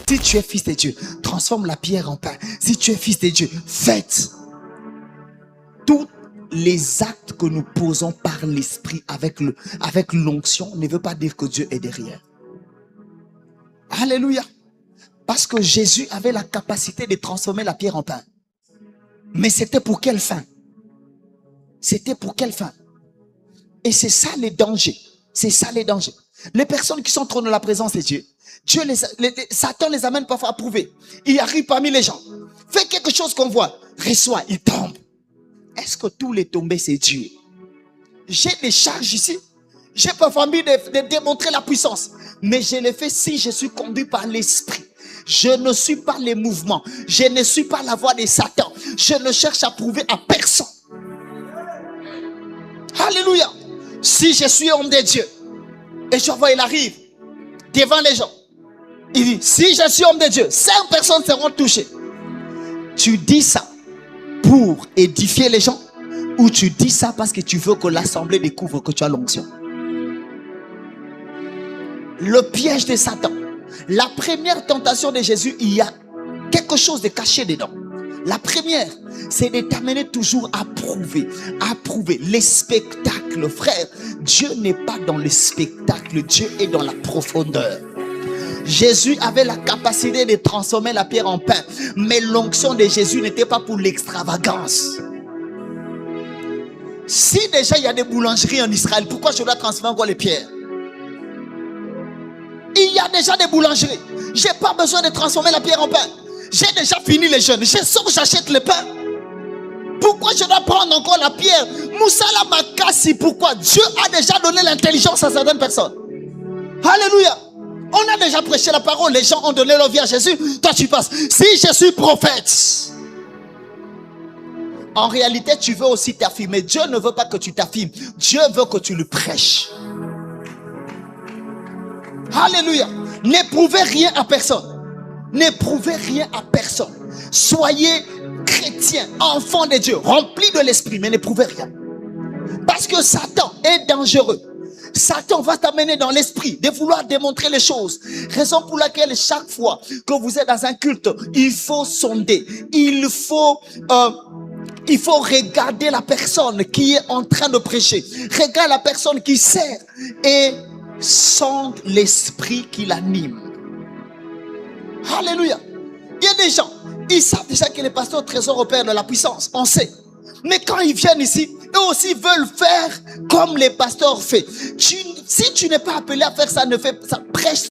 Si tu es fils de Dieu, transforme la pierre en pain. Si tu es fils de Dieu, faites. Tous les actes que nous posons par l'esprit avec l'onction ne veut pas dire que Dieu est derrière. Alléluia. Parce que Jésus avait la capacité de transformer la pierre en pain. Mais c'était pour quelle fin? C'était pour quelle fin? Et c'est ça les dangers. C'est ça les dangers. Les personnes qui sont trop dans la présence de Dieu, Satan les amène parfois à prouver. Il arrive parmi les gens. Fait quelque chose qu'on voit. Reçoit, il tombe. Est-ce que tous les tombés c'est Dieu? J'ai des charges ici. J'ai parfois envie de démontrer la puissance. Mais je le fais si je suis conduit par l'esprit. Je ne suis pas les mouvements. Je ne suis pas la voix de Satan. Je ne cherche à prouver à personne. Alléluia. Si je suis homme de Dieu et je vois il arrive devant les gens, il dit si je suis homme de Dieu, 5 personnes seront touchées. Tu dis ça pour édifier les gens ou tu dis ça parce que tu veux que l'assemblée découvre que tu as l'onction? Le piège de Satan. La première tentation de Jésus, il y a quelque chose de caché dedans. La première, c'est de t'amener toujours à prouver. Les spectacles, frère. Dieu n'est pas dans le spectacle, Dieu est dans la profondeur. Jésus avait la capacité de transformer la pierre en pain. Mais l'onction de Jésus n'était pas pour l'extravagance. Si déjà il y a des boulangeries en Israël, pourquoi je dois transformer encore les pierres? Il y a déjà des boulangeries. Je n'ai pas besoin de transformer la pierre en pain. J'ai déjà fini les jeûnes. Je sors, j'achète le pain. Pourquoi je dois prendre encore la pierre? Moussala Makassi, pourquoi? Dieu a déjà donné l'intelligence à certaines personnes. Alléluia. On a déjà prêché la parole. Les gens ont donné leur vie à Jésus. Toi tu passes. Si je suis prophète. En réalité tu veux aussi t'affirmer. Dieu ne veut pas que tu t'affirmes. Dieu veut que tu le prêches. Alléluia. N'éprouvez rien à personne. N'éprouvez rien à personne. Soyez chrétiens, enfants de Dieu, remplis de l'esprit, mais n'éprouvez rien. Parce que Satan est dangereux. Satan va t'amener dans l'esprit de vouloir démontrer les choses. Raison pour laquelle chaque fois que vous êtes dans un culte, il faut sonder. Il faut regarder la personne qui est en train de prêcher. Regarde la personne qui sert et sonde l'esprit qui l'anime. Alléluia. Il y a des gens, ils savent déjà que les pasteurs trésor opèrent de la puissance. On sait. Mais quand ils viennent ici, eux aussi veulent faire comme les pasteurs font. Si tu n'es pas appelé à faire ça, prêche